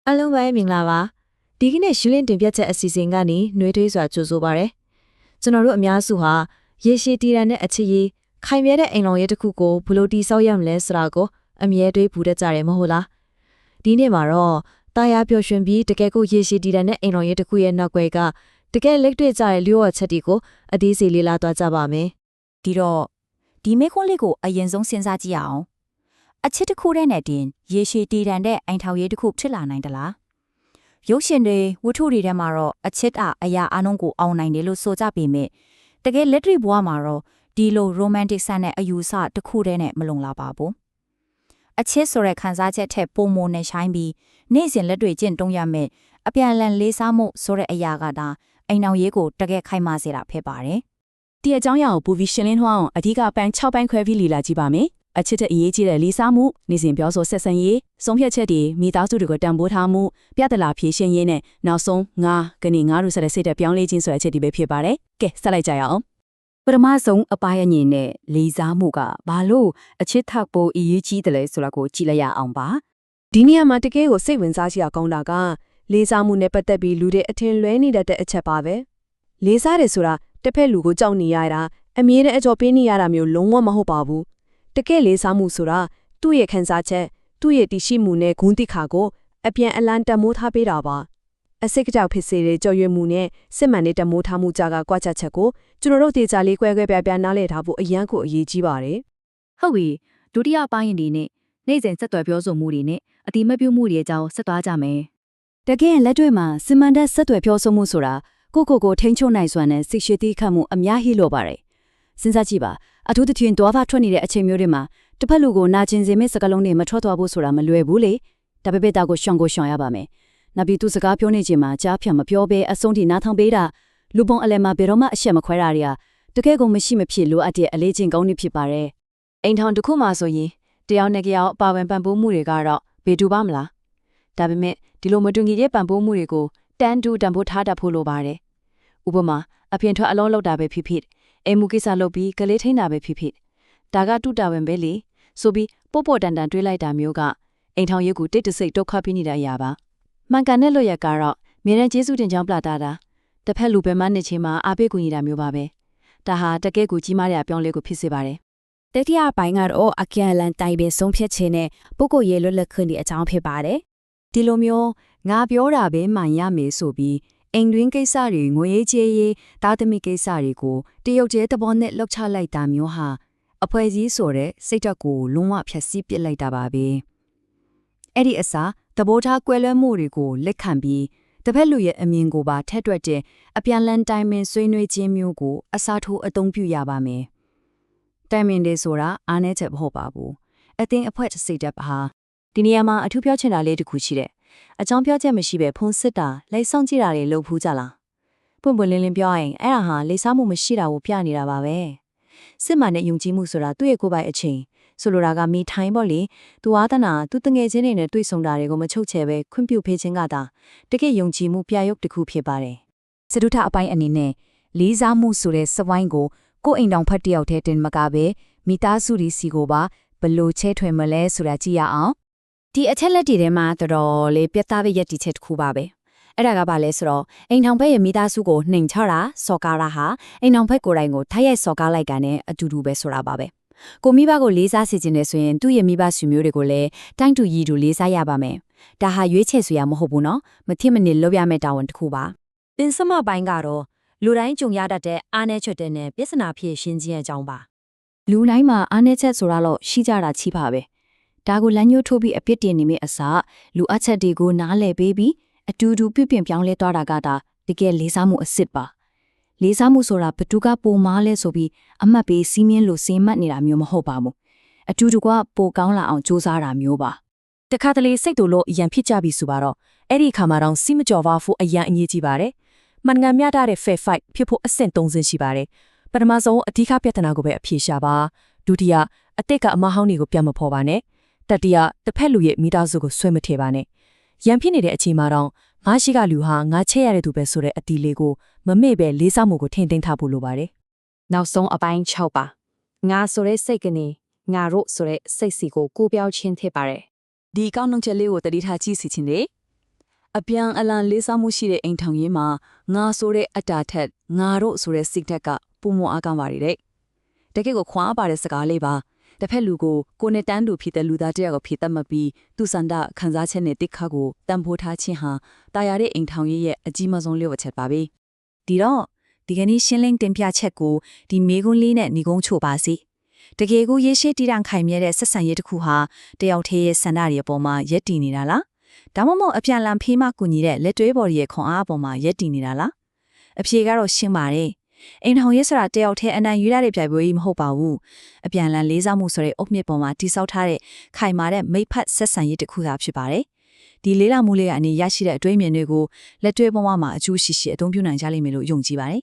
အားလုံးပဲမင်္ဂလာပါဒီကနေ့ရှင်းလင်းတင်ပြချက်အစီအစဉ်ကနေနှွေးထွေးစွာကြိုဆိုပါရစေကျွန်တော်တို့အများစုဟာရေရှည်တည်ရန်တဲ့အချစ်ရေးခိုင်မြဲတဲ့အိမ်လောင်ရေးတစ်ခုကိုဘလို့တိဆောက်ရမလဲဆိုတာကိုအမြဲတွေးပူတတ်ကြတယ်မဟုတ်လားဒီနေ့မှာတော့တာယာပျော်ရွှင်ပြီးတကယ်ကိုရေရှည်တည်ရန်တဲ့အိမ်လောင်ရေးတစ်ခုရဲ့နောက်ွယ်ကတကယ်လက်တွေ့ကြတဲ့လျှို့ဝှက်ချက်တွေကိုအသေးစိတ်လေ့လာသွားကြပါမယ်ဒီတော့ဒီမေခွန်းလေးကိုအရင်ဆုံးစဉ်းစားကြည့်အောင်အချစ်တစ်ခုတည်းနဲ့တင်ရေရှည်တည်တံတဲ့အိမ်ထောင်ရေးတစ်ခုဖြစ်လာနိုင်သလားရုပ်ရှင်တွေဝတ္ထုတွေထဲမှာတော့အချစ်အရာအနှုံးကိုအောင်နိုင်တယ်လို့ဆိုကြပေမဲ့တကယ်လက်တွေ့ဘဝမှာတော့ဒီလို romantic ဆန်တဲ့အယူအဆတစ်ခုတည်းနဲ့မလုံလောက်ပါဘူးအချစ်ဆိုတဲ့ခံစားချက်ထက်ပိုမိုနဲ့ဆိုင်ပြီးနေ့စဉ်လက်တွေ့ကျင့်သုံးရမယ်အပြန်အလှန်လေးစားမှုဆိုတဲ့အရာကဒါအိမ်ထောင်ရေးကိုတကယ်ခိုင်မာစေတာဖြစ်ပါတယ်ဒီအကြောင်းအရာကိုပူပြီးရှင်းလင်းထွန်းအောင်အဓိကပန်း6ပိုင်းခွဲပြီးလည်လာကြည့်ပါမယ်။အချစ်တဲ့အရေးကြီးတဲ့လေးစားမှုနေ့စဉ်ပြောဆိုဆက်ဆံရေးဆုံးဖြတ်ချက်တွေမိသားစုတွေကိုတန်ဖိုးထားမှုပြဿနာဖြေရှင်းရေးနဲ့နောက်ဆုံးငါတို့ဆက်တဲ့စိတ်သက်ပြောင်းလဲခြင်းဆိုတဲ့အချက်တွေပဲဖြစ်ပါတယ်။ကဲဆက်လိုက်ကြရအောင်။ပထမဆုံးအပိုင်းအငင်းနဲ့လေးစားမှုကဘာလို့အချစ်ထောက်ဖို့အရေးကြီးတယ်လဲဆိုတာကိုကြည့်လိုက်ရအောင်ပါ။ဒီနေရာမှာတကယ်ကိုစိတ်ဝင်စားစရာကောင်းတာကလေးစားမှုနဲ့ပတ်သက်ပြီးလူတွေအထင်လွဲနေတဲ့အချက်ပါပဲ။လေးစားတယ်ဆိုတာတစ်ဖက်လူကိုကြောက်နေရတာအမြဲတမ်းအကြော်ပေးနေရတာမျိုးလုံးဝမဟုတ်ပါဘူးတကယ်လေးစားမှုဆိုတာသူ့ရဲ့ခံစားချက်သူ့ရဲ့တည်ရှိမှုနဲ့ဂုဏ်သိက္ခာကိုအပြန်အလှန်တမိုးထားပေးတာပါအစိတ်ကြောက်ဖြစ်စေတဲ့ကြော်ရွံ့မှုနဲ့စစ်မှန်တဲ့တမိုးထားမှုကြားကကွာခြားချက်ကိုကျွန်တော်တို့ဒေသလေးကွဲပြားနားလည်ထားဖို့အရန်ကိုအရေးကြီးပါတယ်ဟုတ်ပြီဒုတိယပိုင်းအနေနဲ့နေ့စဉ်ဆက်သွယ်ပြောဆိုမှုတွေနဲ့အတိမပြုမှုတွေအကြောင်းဆက်သွားကြမယ်တကယ်လက်တွေ့မှာစစ်မှန်တဲ့ဆက်သွယ်ပြောဆိုမှုဆိုတာကိုထိန်းချုပ်နိုင်စွမ်းနဲ့စိတ်ရှိသည့်ခတ်မှုအများကြီးလိုပါတယ်စဉ်းစားကြည့်ပါအထူးသဖြင့်တွားဖာထွက်နေတဲ့အချိန်မျိုးတွေမှာတစ်ဖက်လူကိုနာကျင်စေမယ့်စကားလုံးတွေမထွက်သွားဖို့ဆိုတာမလွယ်ဘူးလေဒါပေမဲ့တာကိုရှောင်ရပါမယ်နောက်ပြီးသူစကားပြောနေချိန်မှာကြားဖြတ်မပြောဘဲအဆုံးထိနားထောင်ပေးတာလူပုံအလဲမှာဘယ်တော့မှအရှက်မခွဲတာတွေကတကယ်ကိုမရှိမဖြစ်လိုအပ်တဲ့အလေးချင်းကောင်းနေဖြစ်ပါတယ်အိမ်ထောင်တစ်ခုမှာဆိုရင်တယောက်နဲ့ကြောက်ပါဝင်ပံ့ပိုးမှုတွေကတော့ဘေတူပါမလားဒါပေမဲ့ဒီလိုမတူညီတဲ့ပံ့ပိုးမှုတွေကိုတန်ဖိုးထားတတ်ဖို့လိုပါတယ်ဥပမာအပြင်ထွက်အလုံးလောက်တာပဲဖြစ်အိမ်မှုကိစ္စလုပ်ပြီးကလေးထိန်းတာပဲဖြစ်ဒါကတူတာဝင်ပဲလေဆိုပြီးပို့တန်တွေးလိုက်တာမျိုးကအိမ်ထောင်ရေးကိုတိတ်တဆိတ်ဒုက္ခပြနေတဲ့အရာပါမှန်ကန်တဲ့လို့ရကတော့မြေရန်ကျေးဇူးတင်ကြောင်းပြတာတစ်ဖက်လူပဲမှနှစ်ချင်းမှာအားပေးကူညီတာမျိုးပါပဲဒါဟာတကယ့်ကိုကြီးမားတဲ့အပြောင်းလဲကိုဖြစ်စေပါတယ်တတိယပိုင်းကတော့အကန့်အလန်တိုင်ပင်ဆုံးဖြတ်ခြင်းနဲ့ပုဂ္ဂိုလ်ရေးလွတ်လပ်ခွင့်တွေအကြောင်းဖြစ်ပါတယ်ဒီလိုမျိုးငါပြောတာပဲမှန်ရမယ်ဆိုပြီးအိမ်တွင်းကိစ္စတွေငွေရေးကြေးရေးသားသမီးကိစ္စတွေကိုတရုတ်ကျဲသဘောနဲ့လှုပ်ချလိုက်တာမျိုးဟာအဖွဲ့အစည်းဆိုတဲ့စိတ်ဓာတ်ကိုလုံးဝဖျက်ဆီးပစ်လိုက်တာပါပဲအဲ့ဒီအစားသဘောထားကွဲလွဲမှုတွေကိုလက်ခံပြီးတစ်ဖက်လူရဲ့အမြင်ကိုပါထက်တွက်တဲ့အပြန်လန်တိုင်ပင်ဆွေးနွေးခြင်းမျိုးကိုအစားထိုးအသုံးပြုရပါမယ်တိုင်ပင်တယ်ဆိုတာအားနည်းချက်မဟုတ်ပါဘူးအသင်အဖွဲ့စိတ်ဓာတ်ပါဒီနေရာမှာအထူးပြောချင်တာလေးတစ်ခုရှိတယ်အကြောင်းပြောချက်မရှိပဲဖုန်းစစ်တာလိုက်ဆောင်ကြည့်တာတွေလုပ်ဖူးကြလားပွင့်လင်းပြောရင်အဲ့ဒါဟာလိစားမှုမရှိတာကိုပြနေတာပါပဲစစ်မှန်တဲ့ယုံကြည်မှုဆိုတာသူ့ရဲ့ကိုယ်ပိုင်အချိန်ဆိုလိုတာကမိထိုင်းပေါ့လေသူအာသနာသူတငယ်ချင်းတွေနဲ့တွေ့ဆုံတာတွေကိုမချုပ်ချယ်ပဲခွင့်ပြုဖေးခြင်းကသာတကယ့်ယုံကြည်မှုပြရုပ်တစ်ခုဖြစ်ပါတယ်စတုထအပိုင်းအနေနဲ့လေးစားမှုဆိုတဲ့စဝိုင်းကိုကိုယ်အိမ်တော်ဖတ်တယောက်တည်းတင်မကပဲမိသားစုတွေစီကိုပါဘလို့ချဲထွင်မလဲဆိုတာကြည့်ရအောင်ဒီအချက်လက်တွေထဲမှာတော်တော်လေးပြတ်သားတဲ့ရည်တည်ချက်တစ်ခုပါပဲအဲ့ဒါကဘာလဲဆိုတော့အိမ်ထောင်ဘက်ရဲ့မိသားစုကိုနှိမ်ချတာစော်ကားတာဟာအိမ်ထောင်ဘက်ကိုယ်တိုင်ကိုထိုက်ရိုက်စော်ကားလိုက်တာနဲ့အတူတူပဲဆိုတာပါပဲကိုမိဘကိုလေးစားစေခြင်းနဲ့ဆိုရင်သူ့ရဲ့မိဘဆွေမျိုးတွေကိုလည်းတိုင်းတူရည်တူလေးစားရပါမယ်ဒါဟာရွေးချယ်ဆွေရမဟုတ်ဘူးနော်မထင်မနစ်လုပ်ရမယ့်တာဝန်တစ်ခုပါသင်စမပိုင်းကတော့လူတိုင်းကြုံရတတ်တဲ့အားနည်းချက်တွေနဲ့ပြဿနာဖြေရှင်းခြင်းအကြောင်းပါလူတိုင်းမှာအားနည်းချက်ဆိုတာတော့ရှိကြတာချီပါပဲဒါကိုလမ်းညှိုးထိုးပြီးအပြစ်တင်နေမိအစားလူအချက်တွေကိုနားလည်ပေးပြီးအတူတူပြုပြင်ပြောင်းလဲသွားတာကတကယ်လေးစားမှုအစ်စ်ပါလေးစားမှုဆိုတာဘသူကပိုမားလဲဆိုပြီးအမှတ်ပေးစီးမြင်လို့စေမှတ်နေတာမျိုးမဟုတ်ပါဘူးအတူတူကပိုကောင်းလာအောင်စူးစမ်းတာမျိုးပါတခါတလေစိတ်တူလို့အရန်ဖြစ်ကြပြီဆိုတော့အဲ့ဒီအခါမှာတော့စီးမကြော်ပါဖို့အရန်အရေးကြီးပါတယ်မှန်ကန်မြတာတဲ့ fair fight ဖြစ်ဖို့အဆင့်3ဆင့်ရှိပါတယ်ပထမဆုံးအဓိကပြဿနာကိုပဲအဖြေရှာပါဒုတိယအတိတ်ကအမဟောင်းတွေကိုပြန်မဖော်ပါနဲ့တတိယတစ်ဖက်လူရဲ့မိသားစုကိုဆွဲမထည့်ပါနဲ့ရန်ဖြစ်နေတဲ့အချိန်မှာတော့ငါရှိကလူဟာငါချက်ရတဲ့သူပဲဆိုတဲ့အတီလေးကိုမမေ့ပဲလေးစားမှုကိုထင်သိမ်းထားဖို့လိုပါတယ်နောက်ဆုံးအပိုင်း6ပါငါဆိုတဲ့စိတ်ကနေငါတို့ဆိုတဲ့စိတ်စီကိုကိုပြောင်းချင်းထည့်ပါတယ်ဒီကောင်းနှုတ်ချက်လေးကိုတတိထားကြည့်စီခြင်းလေ အပြန်အလှန်လေးစားမှုရှိတဲ့အိမ်ထောင်ရေးမှာငါဆိုတဲ့အတာထက်ငါတို့ဆိုတဲ့စိတ်ဓာတ်ကပုံမအားကောင်းပါရတဲ့တကယ့်ကိုခွာပါတဲ့စကားလေးပါတစ်ဖက်လူကိုနဲ့တန်းတူဖြစ်တဲ့လူသားတယောက်ကိုဖြစ်တတ်မှပြီးသူစန္ဒခံစားချက်နဲ့တိခါကိုတန်ဖိုးထားခြင်းဟာတာယာတဲ့အိမ်ထောင်ရေးရဲ့အကြီးမားဆုံးလျှော့ချက်ပါပဲ ဒီတော့ဒီကနေ့ရှင်းလင်းတင်ပြချက်ကိုဒီမေကွန်းလေးနဲ့ညီကုန်းချိုပါစီတကယ်ကိုရေရှည်တည်တံ့ခိုင်မြဲတဲ့ဆက်ဆံရေးတစ်ခုဟာတယောက်တည်းရဲ့ဆန္ဒတွေအပေါ်မှာယက်တည်နေတာလားဒါမှမဟုတ်အပြန်လန်ဖေးမကူညီတဲ့လက်တွဲဘော်ရဲ့ခွန်အားအပေါ်မှာယက်တည်နေတာလားအဖြေကတော့ရှင်းပါတယ်အိမ်ထောင်ရေးဆိုတာတယောက်တည်းအနိုင်ယူရတဲ့ပြိုင်ပွဲကြီးမဟုတ်ပါဘူးအပြန်လန်လေးစားမှုဆိုတဲ့အုတ်မြစ်ပေါ်မှာတိဆောက်ထားတဲ့ခိုင်မာတဲ့မိဖက်ဆက်ဆံရေးတစ်ခုသာဖြစ်ပါတယ်ဒီလေးလာမှုလေးကနေရရှိတဲ့အတွေ့အမြင်တွေကိုလက်တွဲဘဝမှာအကျိုးရှိရှိအသုံးပြုနိုင်ကြလိမ့်မယ်လို့ယုံကြည်ပါတယ်